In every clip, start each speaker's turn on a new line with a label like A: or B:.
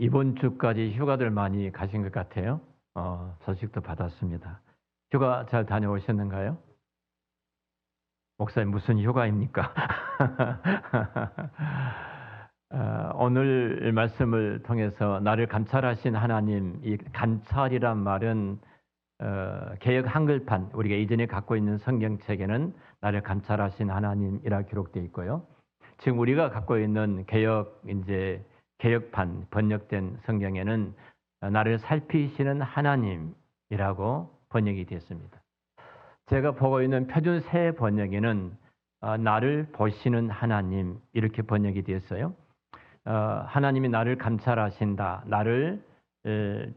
A: 이번 주까지 휴가들 많이 가신 것 같아요. 소식도 받았습니다. 휴가 잘 다녀오셨는가요? 목사님 무슨 휴가입니까? 오늘 말씀을 통해서 나를 감찰하신 하나님, 이 감찰이란 말은 개역 한글판, 우리가 이전에 갖고 있는 성경책에는 나를 감찰하신 하나님이라 기록되어 있고요. 지금 우리가 갖고 있는 개역판 번역된 성경에는 나를 살피시는 하나님이라고 번역이 되었습니다. 제가 보고 있는 표준 새 번역에는 나를 보시는 하나님 이렇게 번역이 되었어요. 하나님이 나를 감찰하신다, 나를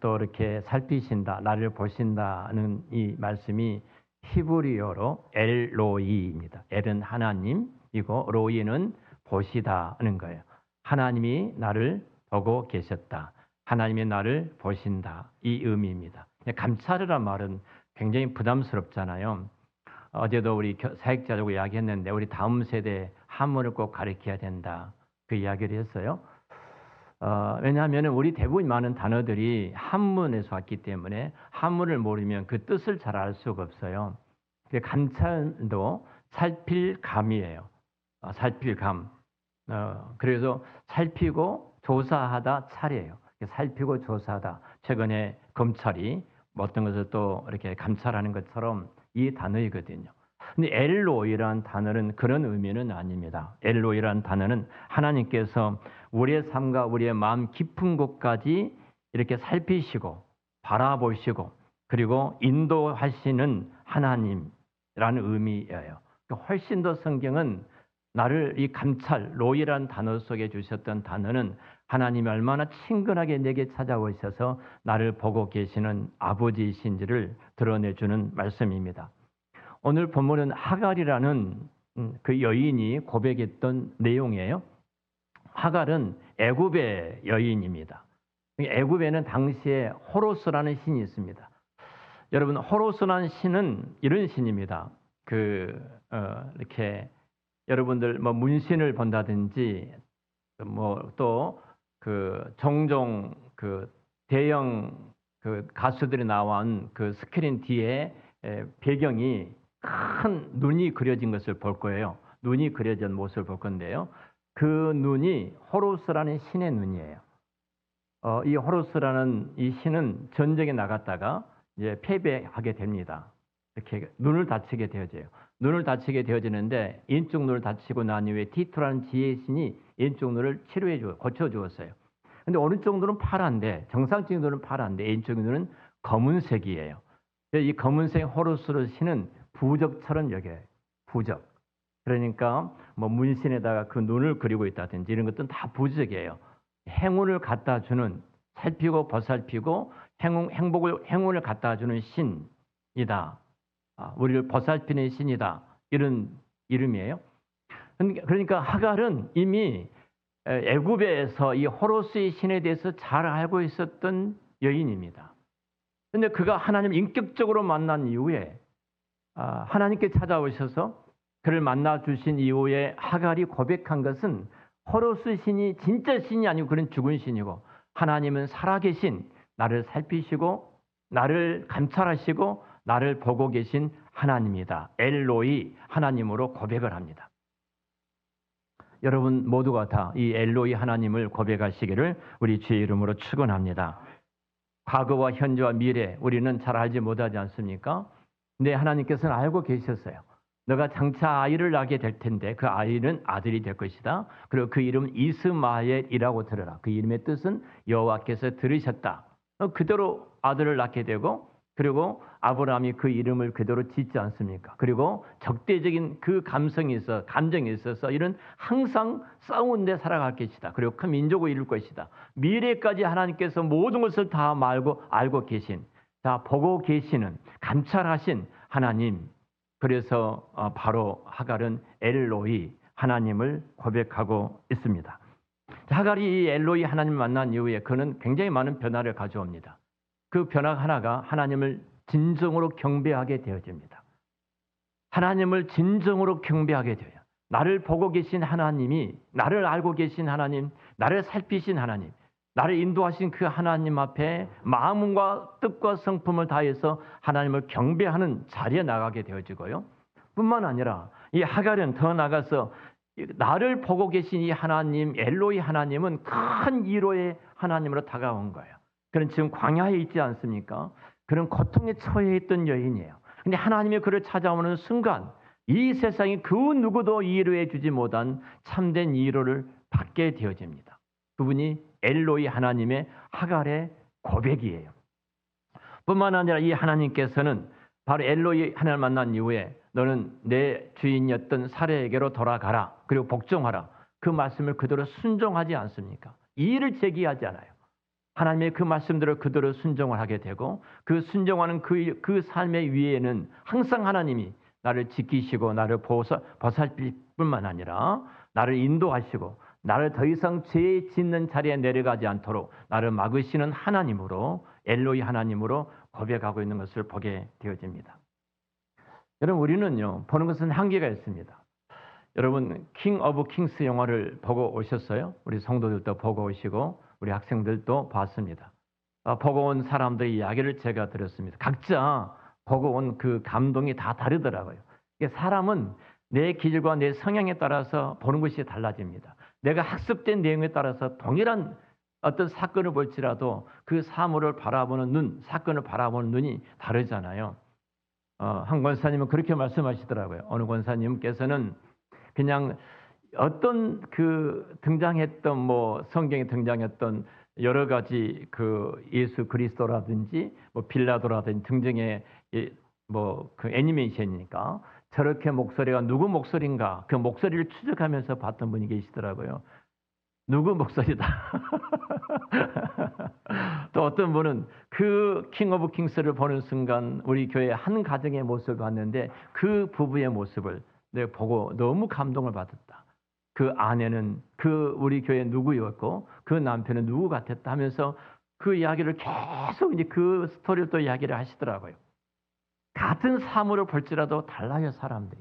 A: 또 이렇게 살피신다, 나를 보신다는 이 말씀이 히브리어로 엘로이입니다. 엘은 하나님이고 로이는 보시다는 거예요. 하나님이 나를 보고 계셨다. 하나님이 나를 보신다. 이 의미입니다. 감찰이란 말은 굉장히 부담스럽잖아요. 어제도 우리 사역자하고 이야기했는데 우리 다음 세대 한문을 꼭 가르쳐야 된다. 그 이야기를 했어요. 왜냐하면 우리 대부분 많은 단어들이 한문에서 왔기 때문에 한문을 모르면 그 뜻을 잘 알 수가 없어요. 감찰도 살필 감이에요. 살필 감. 그래서 살피고 조사하다 차례예요. 살피고 조사하다. 최근에 검찰이 어떤 것을 또 이렇게 감찰하는 것처럼 이 단어이거든요. 근데 엘로이라는 단어는 그런 의미는 아닙니다. 엘로이라는 단어는 하나님께서 우리의 삶과 우리의 마음 깊은 곳까지 이렇게 살피시고 바라보시고 그리고 인도하시는 하나님이라는 의미예요. 훨씬 더 성경은 나를 이 감찰, 로이라는 단어 속에 주셨던 단어는 하나님이 얼마나 친근하게 내게 찾아오셔서 나를 보고 계시는 아버지이신지를 드러내주는 말씀입니다. 오늘 본문은 하갈이라는 그 여인이 고백했던 내용이에요. 하갈은 애굽의 여인입니다. 애굽에는 당시에 호로스라는 신이 있습니다. 여러분, 호로스라는 신은 이런 신입니다. 이렇게 여러분들 뭐 문신을 본다든지 뭐 또 종종 대형 가수들이 나온 스크린 뒤에 배경이 큰 눈이 그려진 것을 볼 거예요. 눈이 그려진 모습을 볼 건데요. 그 눈이 호루스라는 신의 눈이에요. 이 호루스라는 이 신은 전쟁에 나갔다가 이제 패배하게 됩니다. 이렇게 눈을 다치게 되어져요. 눈을 다치게 되어지는데 왼쪽 눈을 다치고 난 이후에 티투라는 지혜의 신이 왼쪽 눈을 고쳐 주었어요. 근데 오른쪽 눈은 파란데 정상적인 눈은 파란데 왼쪽 눈은 검은색이에요. 이 검은색 호루스의 신은 부적처럼 여겨요. 부적. 그러니까 뭐 문신에다가 그 눈을 그리고 있다든지 이런 것들은 다 부적이에요. 행운을 갖다 주는 살피고 보살피고 행운을 갖다 주는 신이다. 우리를 보살피는 신이다. 이런 이름이에요. 그러니까 하갈은 이미 애굽에서 이 호로스의 신에 대해서 잘 알고 있었던 여인입니다. 그런데 그가 하나님을 인격적으로 만난 이후에 하나님께 찾아오셔서 그를 만나 주신 이후에 하갈이 고백한 것은 호로스 신이 진짜 신이 아니고 그런 죽은 신이고 하나님은 살아계신 나를 살피시고 나를 감찰하시고 나를 보고 계신 하나님이다. 엘로이 하나님으로 고백을 합니다. 여러분 모두가 다 이 엘로이 하나님을 고백하시기를 우리 주의 이름으로 축원합니다. 과거와 현재와 미래 우리는 잘 알지 못하지 않습니까? 근데 하나님께서는 알고 계셨어요. 너가 장차 아이를 낳게 될 텐데 그 아이는 아들이 될 것이다. 그리고 그 이름은 이스마엘이라고 들어라. 그 이름의 뜻은 여호와께서 들으셨다. 그대로 아들을 낳게 되고 그리고 아브라함이 그 이름을 그대로 짓지 않습니까? 그리고 적대적인 그 감정이 있어서 이런 항상 싸우는데 살아갈 것이다. 그리고 큰 민족을 이룰 것이다. 미래까지 하나님께서 모든 것을 다 알고 계신, 다 보고 계시는, 감찰하신 하나님. 그래서 바로 하갈은 엘로이 하나님을 고백하고 있습니다. 하갈이 이 엘로이 하나님을 만난 이후에 그는 굉장히 많은 변화를 가져옵니다. 그 변화 하나가 하나님을 진정으로 경배하게 되어집니다. 하나님을 진정으로 경배하게 돼요. 나를 보고 계신 하나님이, 나를 알고 계신 하나님, 나를 살피신 하나님, 나를 인도하신 그 하나님 앞에 마음과 뜻과 성품을 다해서 하나님을 경배하는 자리에 나가게 되어지고요. 뿐만 아니라 이 하갈은 더 나가서 나를 보고 계신 이 하나님, 엘로이 하나님은 큰 위로의 하나님으로 다가온 거예요. 그는 지금 광야에 있지 않습니까? 그런 고통에 처해 있던 여인이에요. 근데 하나님이 그를 찾아오는 순간 이 세상에 그 누구도 위로해 주지 못한 참된 위로를 받게 되어집니다. 그분이 엘로이 하나님의 하갈의 고백이에요. 뿐만 아니라 이 하나님께서는 바로 엘로이 하나님을 만난 이후에 너는 내 주인이었던 사례에게로 돌아가라. 그리고 복종하라. 그 말씀을 그대로 순종하지 않습니까? 이의를 제기하지 않아요. 하나님의 그 말씀대로 그대로 순종을 하게 되고 그 순종하는 그 삶의 위에는 항상 하나님이 나를 지키시고 나를 보살필 뿐만 아니라 나를 인도하시고 나를 더 이상 죄 짓는 자리에 내려가지 않도록 나를 막으시는 하나님으로 엘로이 하나님으로 고백하고 있는 것을 보게 되어집니다. 여러분 우리는요 보는 것은 한계가 있습니다. 여러분 킹 오브 킹스 영화를 보고 오셨어요? 우리 성도들도 보고 오시고 우리 학생들도 봤습니다. 보고 온 사람들의 이야기를 제가 들었습니다. 각자 보고 온 그 감동이 다 다르더라고요. 사람은 내 기질과 내 성향에 따라서 보는 것이 달라집니다. 내가 학습된 내용에 따라서 동일한 어떤 사건을 볼지라도 그 사물을 바라보는 눈, 사건을 바라보는 눈이 다르잖아요. 한 권사님은 그렇게 말씀하시더라고요. 어느 권사님께서는 그냥 어떤 그 등장했던 뭐 성경에 등장했던 여러 가지 그 예수 그리스도라든지 뭐 빌라도라든지 등등의 뭐 그 애니메이션이니까 저렇게 목소리가 누구 목소리인가 그 목소리를 추적하면서 봤던 분이 계시더라고요. 누구 목소리다. 또 어떤 분은 그 킹 오브 킹스를 보는 순간 우리 교회 한 가정의 모습을 봤는데 그 부부의 모습을 내가 보고 너무 감동을 받았다. 그 아내는 그 우리 교회 누구였고 그 남편은 누구 같았다 하면서 그 이야기를 계속 이제 그 스토리를 또 이야기를 하시더라고요. 같은 사물을 볼지라도 달라요 사람들이.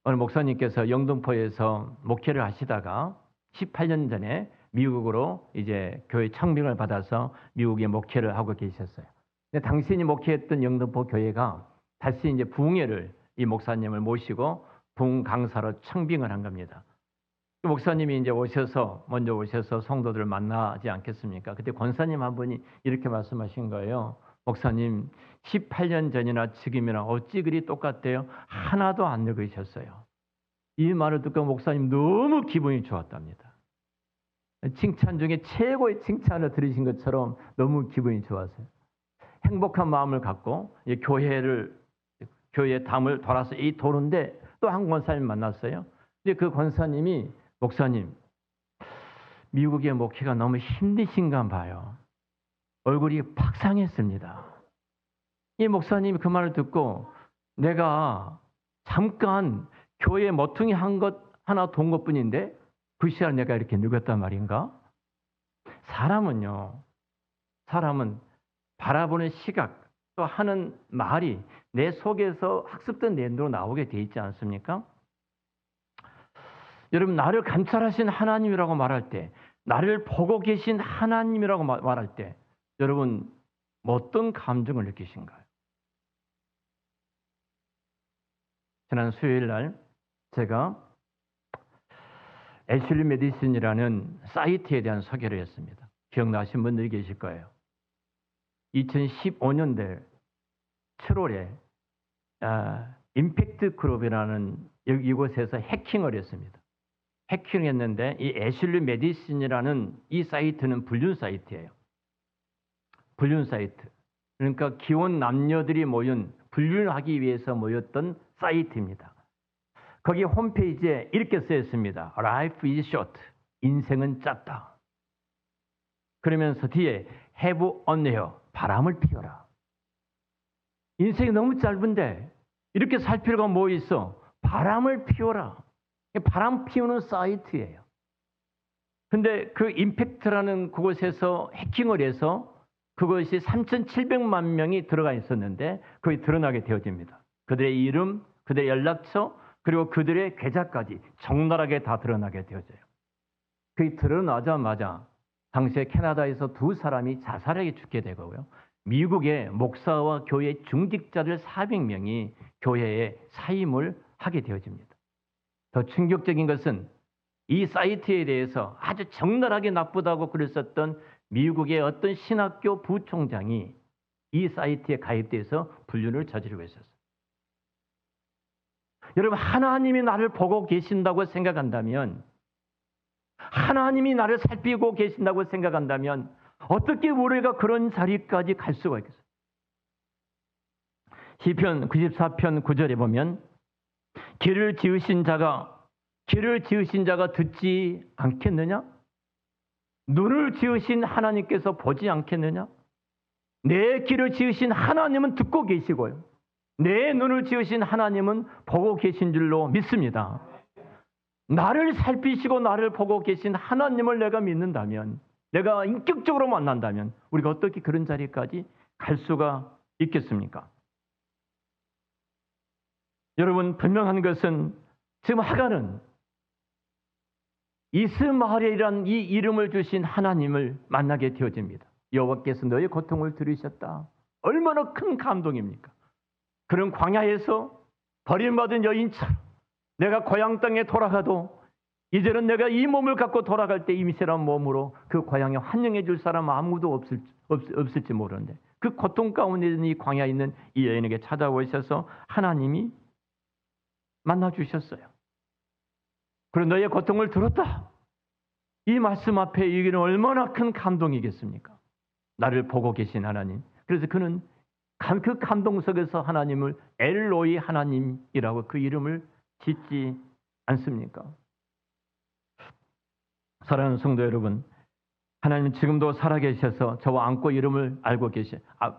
A: 어느 목사님께서 영등포에서 목회를 하시다가 18년 전에 미국으로 이제 교회 청빙을 받아서 미국에 목회를 하고 계셨어요. 근데 당신이 목회했던 영등포 교회가 다시 이제 부흥회를 이 목사님을 모시고 부흥 강사로 청빙을 한 겁니다. 그 목사님이 이제 먼저 오셔서 성도들을 만나지 않겠습니까? 그때 권사님 한 분이 이렇게 말씀하신 거예요. 목사님, 18년 전이나 지금이나 어찌 그리 똑같대요? 하나도 안 늙으셨어요. 이 말을 듣고 목사님 너무 기분이 좋았답니다. 칭찬 중에 최고의 칭찬을 들으신 것처럼 너무 기분이 좋았어요. 행복한 마음을 갖고 교회의 담을 돌아서 도는데 또 한 권사님 만났어요. 근데 그 권사님이 목사님, 미국의 목회가 너무 힘드신가 봐요. 얼굴이 팍 상했습니다. 이 목사님이 그 말을 듣고 내가 잠깐 교회에 머퉁이 한 것 하나 돈 것뿐인데 그 시간 내가 이렇게 늙었단 말인가? 사람은 바라보는 시각 또 하는 말이 내 속에서 학습된 내용으로 나오게 돼 있지 않습니까? 여러분 나를 감찰하신 하나님이라고 말할 때 나를 보고 계신 하나님이라고 말할 때 여러분 어떤 감정을 느끼신가요? 지난 수요일 날 제가 애슐리 메디슨이라는 사이트에 대한 소개를 했습니다. 기억나신 분들이 계실 거예요. 2015년대 7월에 임팩트 그룹이라는 이곳에서 해킹을 했습니다. 해킹했는데 이 애슐리 메디슨이라는 이 사이트는 불륜 사이트예요. 불륜 사이트. 그러니까 기혼 남녀들이 불륜하기 위해서 모였던 사이트입니다. 거기 홈페이지에 이렇게 쓰여 있습니다. Life is short. 인생은 짧다. 그러면서 뒤에 have on air. 바람을 피워라. 인생이 너무 짧은데 이렇게 살 필요가 뭐 있어? 바람을 피워라. 바람 피우는 사이트예요. 근데 그 임팩트라는 그곳에서 해킹을 해서 그것이 3,700만 명이 들어가 있었는데 거기 드러나게 되어집니다. 그들의 이름, 그들의 연락처, 그리고 그들의 계좌까지 적나라하게 다 드러나게 되어져요. 그게 드러나자마자 당시에 캐나다에서 두 사람이 자살하게 죽게 되고요. 미국의 목사와 교회 중직자들 400명이 교회에 사임을 하게 되어집니다. 더 충격적인 것은 이 사이트에 대해서 아주 적나라하게 나쁘다고 그랬었던 미국의 어떤 신학교 부총장이 이 사이트에 가입돼서 불륜을 저지르고 있었어요. 여러분, 하나님이 나를 보고 계신다고 생각한다면, 하나님이 나를 살피고 계신다고 생각한다면 어떻게 우리가 그런 자리까지 갈 수가 있겠어요? 시편 94편 9절에 보면 길을 지으신 자가 듣지 않겠느냐? 눈을 지으신 하나님께서 보지 않겠느냐? 내 길을 지으신 하나님은 듣고 계시고요. 내 눈을 지으신 하나님은 보고 계신 줄로 믿습니다. 나를 살피시고 나를 보고 계신 하나님을 내가 믿는다면, 내가 인격적으로 만난다면 우리가 어떻게 그런 자리까지 갈 수가 있겠습니까? 여러분, 분명한 것은 지금 하갈은 이스마엘이란 이 이름을 주신 하나님을 만나게 되어집니다. 여호와께서 너의 고통을 들으셨다. 얼마나 큰 감동입니까? 그런 광야에서 버림받은 여인처럼 내가 고향 땅에 돌아가도 이제는 내가 이 몸을 갖고 돌아갈 때 이 미세한 몸으로 그 고향에 환영해 줄 사람 아무도 없을지 모르는데 그 고통 가운데 있는 이 광야에 있는 이 여인에게 찾아오셔서 하나님이 만나주셨어요. 그리고 너의 고통을 들었다. 이 말씀 앞에 이게 얼마나 큰 감동이겠습니까? 나를 보고 계신 하나님. 그래서 그는 그 감동 속에서 하나님을 엘로이 하나님이라고 그 이름을 짓지 않습니까? 사랑하는 성도 여러분, 하나님 지금도 살아계셔서 저와 안고 이름을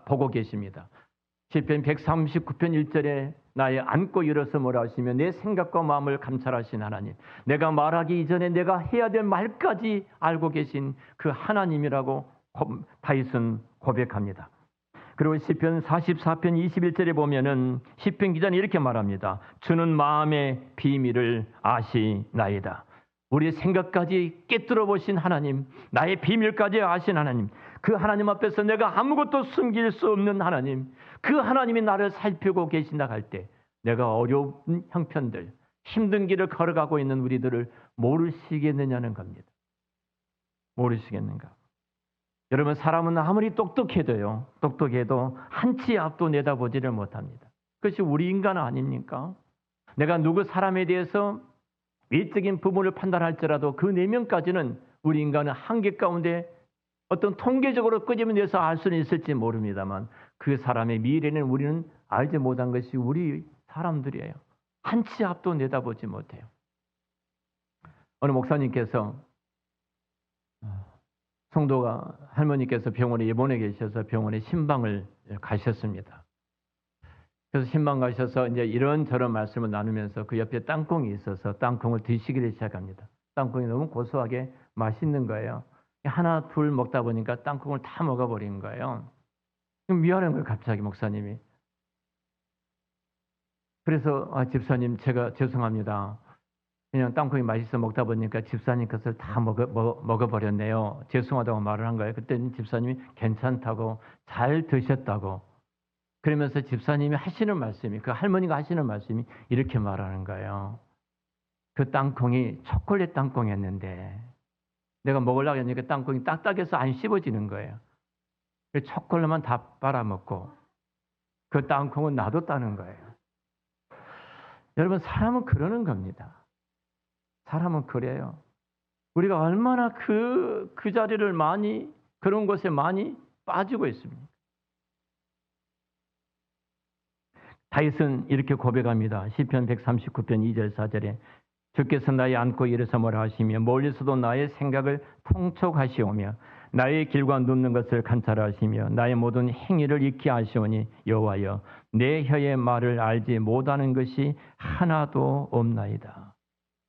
A: 보고 계십니다. 시편 139편 1절에 나의 안고 일어섬을 하시며 내 생각과 마음을 감찰하신 하나님, 내가 말하기 이전에 내가 해야 될 말까지 알고 계신 그 하나님이라고 다윗은 고백합니다. 그리고 시편 44편 21절에 보면은 시편 기자는 이렇게 말합니다. 주는 마음의 비밀을 아시나이다. 우리의 생각까지 꿰뚫어 보신 하나님, 나의 비밀까지 아신 하나님, 그 하나님 앞에서 내가 아무것도 숨길 수 없는 하나님, 그 하나님이 나를 살피고 계신다 할 때 내가 어려운 형편들, 힘든 길을 걸어가고 있는 우리들을 모르시겠느냐는 겁니다. 모르시겠는가? 여러분, 사람은 아무리 똑똑해도 한 치 앞도 내다보지를 못합니다. 그것이 우리 인간 아닙니까? 내가 누구 사람에 대해서 외적인 부분을 판단할지라도 그 내면까지는 우리 인간은 한계 가운데 어떤 통계적으로 끄집어내서 알 수는 있을지 모릅니다만 그 사람의 미래는 우리는 알지 못한 것이 우리 사람들이에요. 한 치 앞도 내다보지 못해요. 어느 목사님께서 성도가 할머니께서 병원에 입원해 계셔서 병원에 신방을 가셨습니다. 그래서 신방 가셔서 이제 이런저런 말씀을 나누면서 그 옆에 땅콩이 있어서 땅콩을 드시기를 시작합니다. 땅콩이 너무 고소하게 맛있는 거예요. 하나 둘 먹다 보니까 땅콩을 다 먹어버린 거예요. 미안한 거예요, 갑자기 목사님이. 그래서 집사님, 제가 죄송합니다. 그냥 땅콩이 맛있어 먹다 보니까 집사님 것을 다 먹어버렸네요. 죄송하다고 말을 한 거예요. 그때는 집사님이 괜찮다고, 잘 드셨다고. 그러면서 집사님이 하시는 말씀이, 그 할머니가 하시는 말씀이 이렇게 말하는 거예요. 그 땅콩이 초콜릿 땅콩이었는데 내가 먹으려고 하니까 땅콩이 딱딱해서 안 씹어지는 거예요. 초콜릿만 다 빨아먹고 그 땅콩은 놔뒀다는 거예요. 여러분, 사람은 그러는 겁니다. 사람은 그래요. 우리가 얼마나 그 자리를 그런 곳에 많이 빠지고 있습니까? 다윗은 이렇게 고백합니다. 시편 139편 2절 4절에 주께서 나의 안고 일어섬을 하시며 멀리서도 나의 생각을 통촉하시오며 나의 길과 눕는 것을 관찰하시며 나의 모든 행위를 익히 아시오니 여호와여 내 혀의 말을 알지 못하는 것이 하나도 없나이다.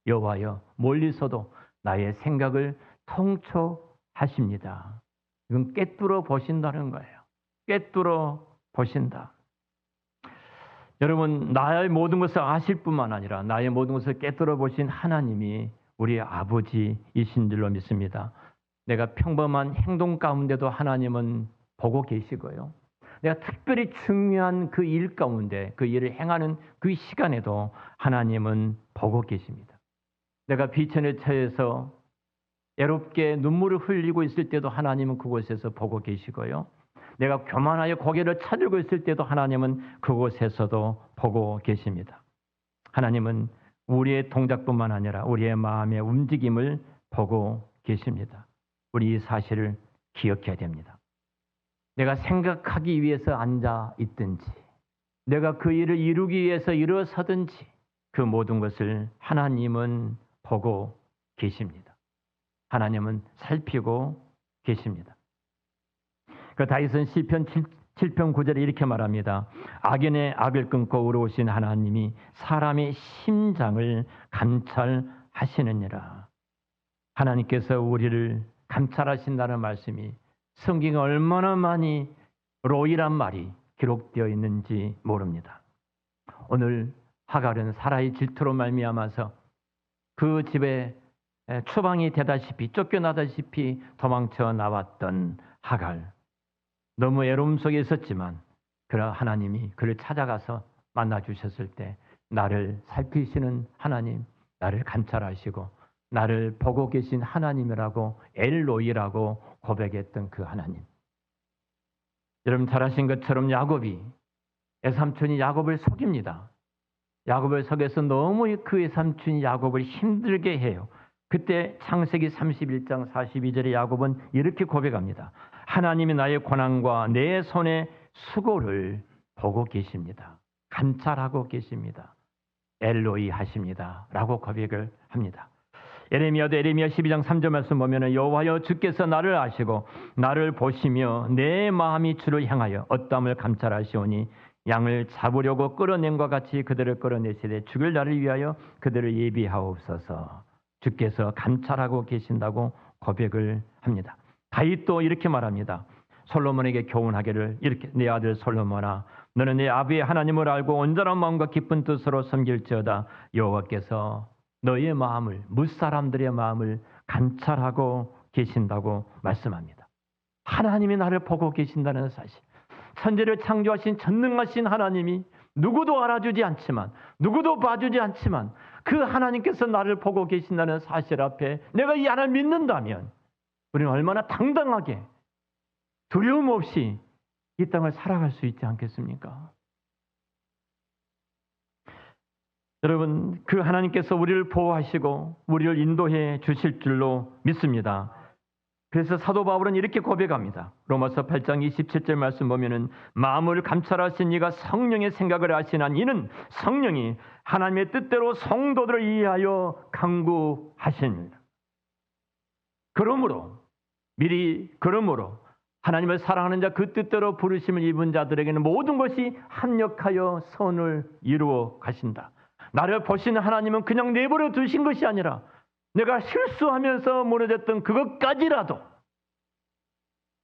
A: 여호와여 멀리서도 나의 생각을 통촉하십니다. 이건 꿰뚫어 보신다는 거예요. 꿰뚫어 보신다. 여러분, 나의 모든 것을 아실 뿐만 아니라 나의 모든 것을 꿰뚫어 보신 하나님이 우리 아버지이신 줄로 믿습니다. 내가 평범한 행동 가운데도 하나님은 보고 계시고요. 내가 특별히 중요한 그 일 가운데 그 일을 행하는 그 시간에도 하나님은 보고 계십니다. 내가 비천에 처해서 애롭게 눈물을 흘리고 있을 때도 하나님은 그곳에서 보고 계시고요. 내가 교만하여 고개를 쳐들고 있을 때도 하나님은 그곳에서도 보고 계십니다. 하나님은 우리의 동작뿐만 아니라 우리의 마음의 움직임을 보고 계십니다. 우리 이 사실을 기억해야 됩니다. 내가 생각하기 위해서 앉아 있든지, 내가 그 일을 이루기 위해서 일어서든지, 그 모든 것을 하나님은 보고 계십니다. 하나님은 살피고 계십니다. 그 다윗은 시편 7편 9절에 이렇게 말합니다. 악인의 악을 끊고 의로우신 하나님이 사람의 심장을 감찰하시느니라. 하나님께서 우리를 감찰하신다는 말씀이 성경에 얼마나 많이 로이란 말이 기록되어 있는지 모릅니다. 오늘 하갈은 사라의 질투로 말미암아서 그 집에 추방이 되다시피 쫓겨나다시피 도망쳐 나왔던 하갈, 너무 애로움 속에 있었지만 그러나 하나님이 그를 찾아가서 만나주셨을 때 나를 살피시는 하나님, 나를 감찰하시고 나를 보고 계신 하나님이라고 엘로이라고 고백했던 그 하나님. 여러분 잘 아신 것처럼 야곱이, 외삼촌이 야곱을 속입니다. 야곱을 속여서 너무 그 외삼촌이 야곱을 힘들게 해요. 그때 창세기 31장 42절에 야곱은 이렇게 고백합니다. 하나님이 나의 고난과 내 손의 수고를 보고 계십니다. 감찰하고 계십니다. 엘로이 하십니다. 라고 고백을 합니다. 에레미야도 에레미야 12장 3절 말씀 보면 여호와여 주께서 나를 아시고 나를 보시며 내 마음이 주를 향하여 어떠함을 감찰하시오니 양을 잡으려고 끌어낸과 같이 그들을 끌어내시되 죽을 날을 위하여 그들을 예비하옵소서. 주께서 감찰하고 계신다고 고백을 합니다. 다윗도 이렇게 말합니다. 솔로몬에게 교훈하기를 이렇게, 내 아들 솔로몬아, 너는 내 아비의 하나님을 알고 온전한 마음과 기쁜 뜻으로 섬길지어다. 여호와께서 너의 마음을, 무사람들의 마음을 감찰하고 계신다고 말씀합니다. 하나님이 나를 보고 계신다는 사실, 천지를 창조하신 전능하신 하나님이 누구도 알아주지 않지만, 누구도 봐주지 않지만 그 하나님께서 나를 보고 계신다는 사실 앞에 내가 이 하나님을 믿는다면 우리는 얼마나 당당하게 두려움 없이 이 땅을 살아갈 수 있지 않겠습니까? 여러분, 그 하나님께서 우리를 보호하시고 우리를 인도해 주실 줄로 믿습니다. 그래서 사도 바울은 이렇게 고백합니다. 로마서 8장 27절 말씀 보면은 마음을 감찰하신 이가 성령의 생각을 아시나 이는 성령이 하나님의 뜻대로 성도들을 이해하여 강구하십니다. 그러므로 하나님을 사랑하는 자 그 뜻대로 부르심을 입은 자들에게는 모든 것이 합력하여 선을 이루어 가신다. 나를 보시는 하나님은 그냥 내버려 두신 것이 아니라 내가 실수하면서 무너졌던 그것까지라도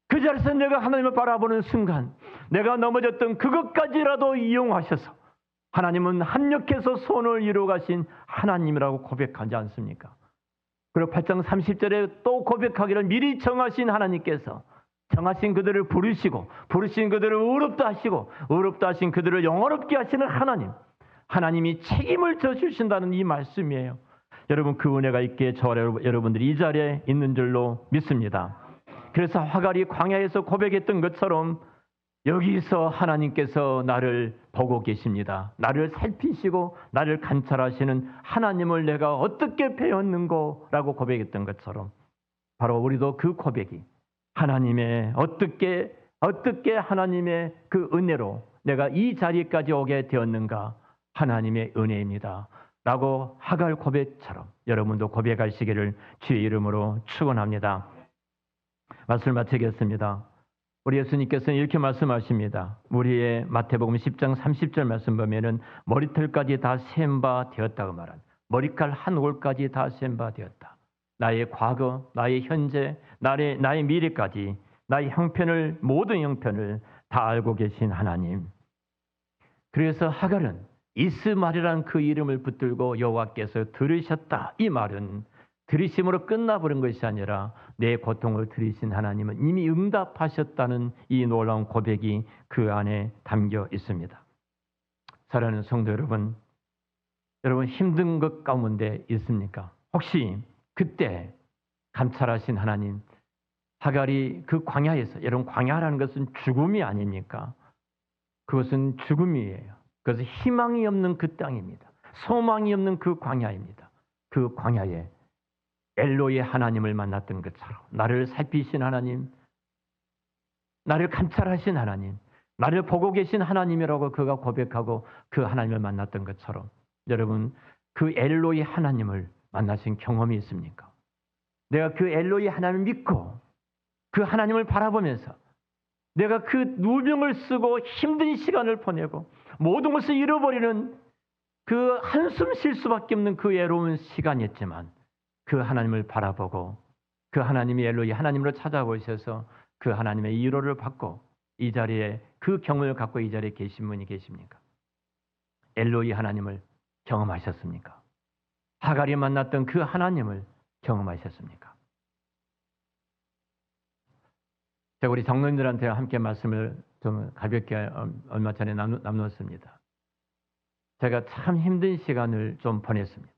A: 그 자리에서 내가 하나님을 바라보는 순간 내가 넘어졌던 그것까지라도 이용하셔서 하나님은 합력해서 선을 이루어 가신 하나님이라고 고백하지 않습니까? 그리고 8장 30절에 또 고백하기를 미리 정하신 하나님께서 정하신 그들을 부르시고 부르신 그들을 의롭다 하시고 의롭다 하신 그들을 영원롭게 하시는 하나님이 책임을 져주신다는 이 말씀이에요. 여러분 그 은혜가 있기에 저와 여러분들이 이 자리에 있는 줄로 믿습니다. 그래서 하갈이 광야에서 고백했던 것처럼 여기서 하나님께서 나를 보고 계십니다. 나를 살피시고 나를 감찰하시는 하나님을 내가 어떻게 배웠는고라고 고백했던 것처럼 바로 우리도 그 고백이 하나님의 어떻게 하나님의 그 은혜로 내가 이 자리까지 오게 되었는가 하나님의 은혜입니다. 라고 하갈 고백처럼 여러분도 고백하시기를 주의 이름으로 축원합니다. 말씀을 마치겠습니다. 우리 예수님께서는 이렇게 말씀하십니다. 우리의 마태복음 10장 30절 말씀 보면은 머리털까지 다 셈 바 되었다고 말한 머리칼 한 올까지 다 셈 바 되었다. 나의 과거, 나의 현재, 나의 미래까지 나의 모든 형편을 다 알고 계신 하나님. 그래서 하갈은 이스마엘이라는 그 이름을 붙들고 여호와께서 들으셨다. 이 말은 들으심으로 끝나버린 것이 아니라 내 고통을 들으신 하나님은 이미 응답하셨다는 이 놀라운 고백이 그 안에 담겨 있습니다. 사랑하는 성도 여러분, 여러분 힘든 것 가운데 있습니까? 혹시 그때 감찰하신 하나님, 하갈이 그 광야에서, 여러분 광야라는 것은 죽음이 아닙니까? 그것은 죽음이에요. 그것은 희망이 없는 그 땅입니다. 소망이 없는 그 광야입니다. 그 광야에 엘로의 하나님을 만났던 것처럼 나를 살피신 하나님, 나를 감찰하신 하나님, 나를 보고 계신 하나님이라고 그가 고백하고 그 하나님을 만났던 것처럼 여러분 그 엘로의 하나님을 만나신 경험이 있습니까? 내가 그 엘로의 하나님을 믿고 그 하나님을 바라보면서 내가 그 누명을 쓰고 힘든 시간을 보내고 모든 것을 잃어버리는 그 한숨 쉴 수밖에 없는 그 외로운 시간이었지만 그 하나님을 바라보고 그 하나님이 엘로이 하나님으로 찾아오셔서 그 하나님의 위로를 받고 이 자리에 그 경험을 갖고 이 자리에 계신 분이 계십니까? 엘로이 하나님을 경험하셨습니까? 하갈이 만났던 그 하나님을 경험하셨습니까? 제가 우리 장로님들한테 함께 말씀을 좀 가볍게 얼마 전에 나누었습니다. 제가 참 힘든 시간을 좀 보냈습니다.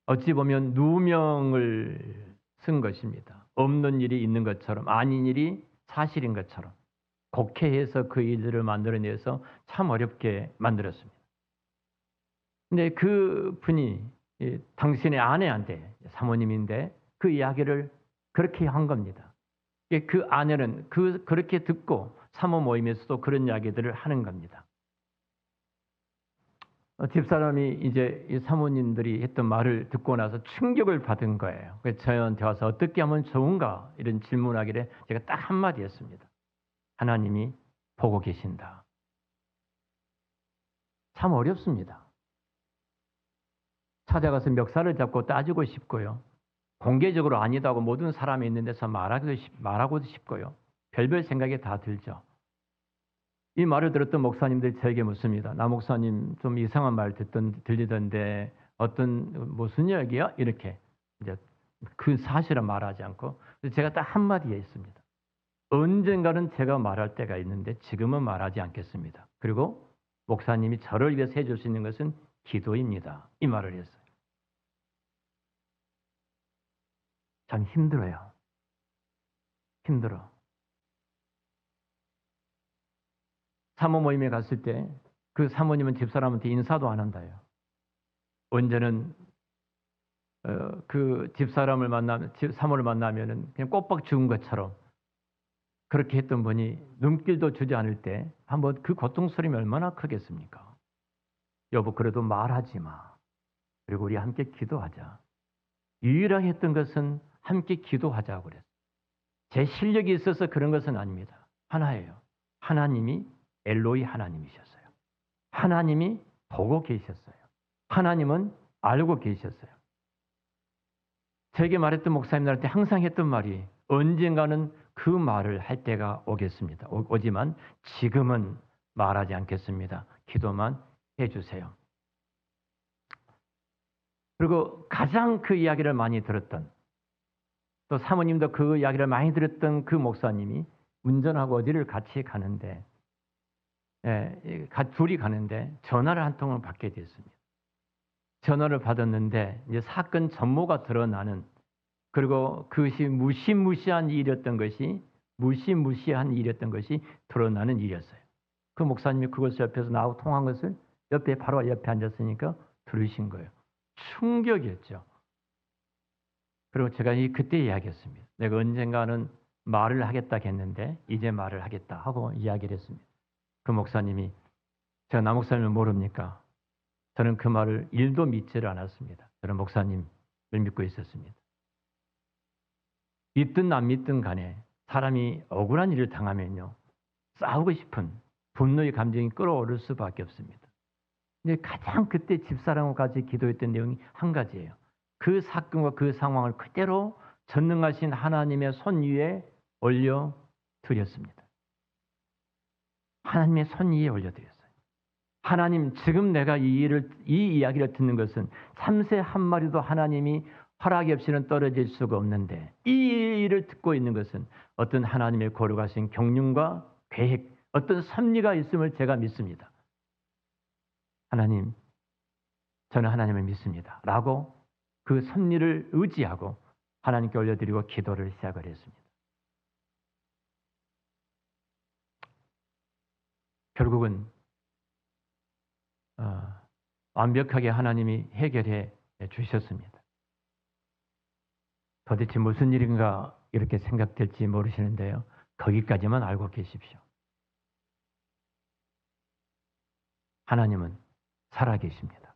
A: 어찌 보면 누명을 쓴 것입니다. 없는 일이 있는 것처럼, 아닌 일이 사실인 것처럼 곡해해서 그 일들을 만들어내서 참 어렵게 만들었습니다. 근데 그 분이 당신의 아내한테, 사모님인데 그 이야기를 그렇게 한 겁니다. 그 아내는 그렇게 듣고 사모 모임에서도 그런 이야기들을 하는 겁니다. 집사람이 이제 이 사모님들이 했던 말을 듣고 나서 충격을 받은 거예요. 그래서 저한테 와서 어떻게 하면 좋은가 이런 질문하길래 제가 딱 한마디 했습니다. 하나님이 보고 계신다. 참 어렵습니다. 찾아가서 멱살을 잡고 따지고 싶고요. 공개적으로 아니다고 모든 사람이 있는 데서 말하고도 싶고요. 별별 생각이 다 들죠. 이 말을 들었던 목사님들이 저에게 묻습니다. 나 목사님 좀 이상한 말 들리던데 무슨 이야기야? 이렇게 이제 그 사실은 말하지 않고 제가 딱 한마디에 있습니다. 언젠가는 제가 말할 때가 있는데 지금은 말하지 않겠습니다. 그리고 목사님이 저를 위해서 해줄 수 있는 것은 기도입니다. 이 말을 했어요. 참 힘들어요. 힘들어. 사모 모임에 갔을 때 그 사모님은 집사람한테 인사도 안 한다요. 언제는 그 집사람을 사모를 만나면은 그냥 꼬박 죽은 것처럼 그렇게 했던 분이 눈길도 주지 않을 때 한번 그 고통스러움이 얼마나 크겠습니까? 여보 그래도 말하지 마. 그리고 우리 함께 기도하자. 유일하게 했던 것은 함께 기도하자고 그랬어요. 제 실력이 있어서 그런 것은 아닙니다. 하나예요. 하나님이 엘로이 하나님이셨어요. 하나님이 보고 계셨어요. 하나님은 알고 계셨어요. 제게 말했던 목사님들한테 항상 했던 말이 언젠가는 그 말을 할 때가 오겠습니다. 오지만 지금은 말하지 않겠습니다. 기도만 해주세요. 그리고 가장 그 이야기를 많이 들었던 또 사모님도 그 이야기를 많이 들었던 그 목사님이 운전하고 어디를 같이 가는데 둘이 가는데 전화를 한 통을 받게 됐습니다. 전화를 받았는데 이제 사건 전모가 드러나는 그리고 그것이 무시무시한 일이었던 것이 드러나는 일이었어요. 그 목사님이 그것을 옆에서 나하고 통한 것을 바로 옆에 앉았으니까 들으신 거예요. 충격이었죠. 그리고 제가 그때 이야기했습니다. 내가 언젠가는 말을 하겠다 했는데 이제 말을 하겠다 하고 이야기를 했습니다. 그 목사님이 제가 나 목사님을 모릅니까? 저는 그 말을 1도 믿지를 않았습니다. 저는 목사님을 믿고 있었습니다. 믿든 안 믿든 간에 사람이 억울한 일을 당하면요. 싸우고 싶은 분노의 감정이 끌어오를 수밖에 없습니다. 근데 가장 그때 집사람과 같이 기도했던 내용이 한 가지예요. 그 사건과 그 상황을 그대로 전능하신 하나님의 손 위에 올려드렸습니다. 하나님의 손 위에 올려드렸어요. 하나님, 지금 내가 이 이야기를 듣는 것은 참새 한 마리도 하나님이 허락이 없이는 떨어질 수가 없는데, 이 일을 듣고 있는 것은 어떤 하나님의 거룩하신 경륜과 계획, 어떤 섭리가 있음을 제가 믿습니다. 하나님, 저는 하나님을 믿습니다. 라고 그 섭리를 의지하고 하나님께 올려드리고 기도를 시작을 했습니다. 결국은 완벽하게 하나님이 해결해 주셨습니다. 도대체 무슨 일인가 이렇게 생각될지 모르시는데요. 거기까지만 알고 계십시오. 하나님은 살아계십니다.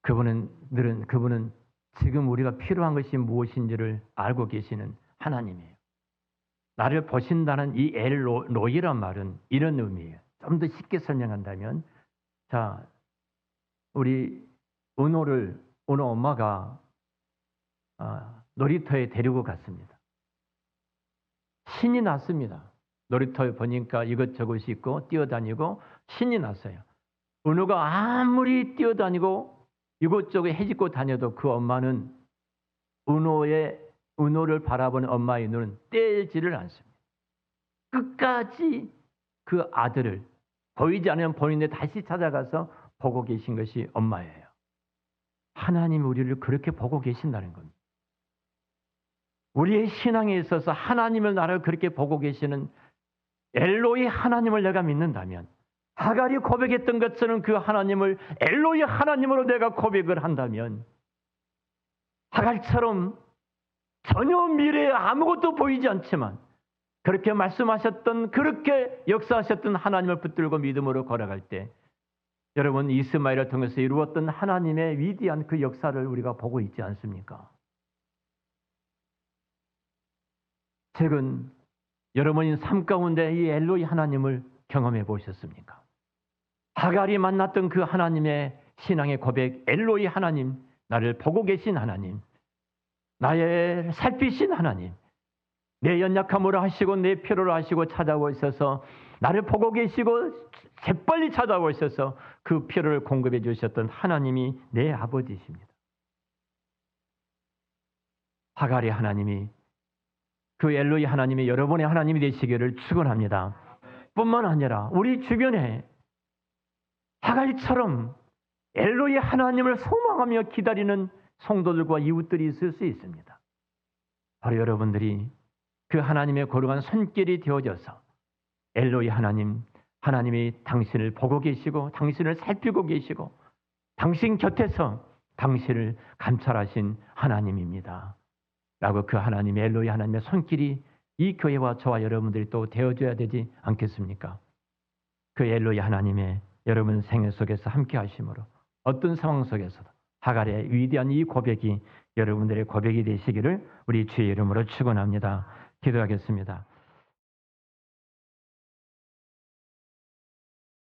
A: 그분은 지금 우리가 필요한 것이 무엇인지를 알고 계시는 하나님이에요. 나를 보신다는 이 엘로이란 말은 이런 의미예요. 좀 더 쉽게 설명한다면, 자, 우리 은호 엄마가 놀이터에 데리고 갔습니다. 신이 났습니다. 놀이터에 보니까 이것저것이 있고 뛰어다니고 신이 났어요. 은호가 아무리 뛰어다니고 이것저것 헤집고 다녀도 그 엄마는 은호를 바라보는 엄마의 눈은 떼지를 않습니다. 끝까지 그 아들을 보이지 않으면 보이는데 다시 찾아가서 보고 계신 것이 엄마예요. 하나님이 우리를 그렇게 보고 계신다는 겁니다. 우리의 신앙에 있어서 하나님을 나를 그렇게 보고 계시는 엘로이 하나님을 내가 믿는다면, 하갈이 고백했던 것처럼 그 하나님을 엘로이 하나님으로 내가 고백을 한다면, 하갈처럼 전혀 미래에 아무것도 보이지 않지만 그렇게 말씀하셨던, 그렇게 역사하셨던 하나님을 붙들고 믿음으로 걸어갈 때, 여러분, 이스마엘을 통해서 이루었던 하나님의 위대한 그 역사를 우리가 보고 있지 않습니까? 최근 여러분이 삶 가운데 이 엘로이 하나님을 경험해 보셨습니까? 하갈이 만났던 그 하나님의 신앙의 고백, 엘로이 하나님, 나를 보고 계신 하나님, 나의 살피신 하나님, 내 연약함으로 하시고 내 필요로 하시고 찾아오고 있어서 나를 보고 계시고 재빨리 찾아오고 있어서 그 필요를 공급해 주셨던 하나님이 내 아버지십니다. 하갈의 하나님이, 그 엘로이 하나님이 여러분의 하나님이 되시기를 축원합니다. 뿐만 아니라 우리 주변에 하갈처럼 엘로이 하나님을 소망하며 기다리는 성도들과 이웃들이 있을 수 있습니다. 바로 여러분들이 그 하나님의 거룩한 손길이 되어져서 엘로이 하나님, 하나님이 당신을 보고 계시고 당신을 살피고 계시고 당신 곁에서 당신을 감찰하신 하나님입니다. 라고 그 하나님의 엘로이 하나님의 손길이 이 교회와 저와 여러분들이 또 되어줘야 되지 않겠습니까? 그 엘로이 하나님의 여러분 생애 속에서 함께 하심으로 어떤 상황 속에서도 하갈의 위대한 이 고백이 여러분들의 고백이 되시기를 우리 주의 이름으로 축원합니다. 기도하겠습니다.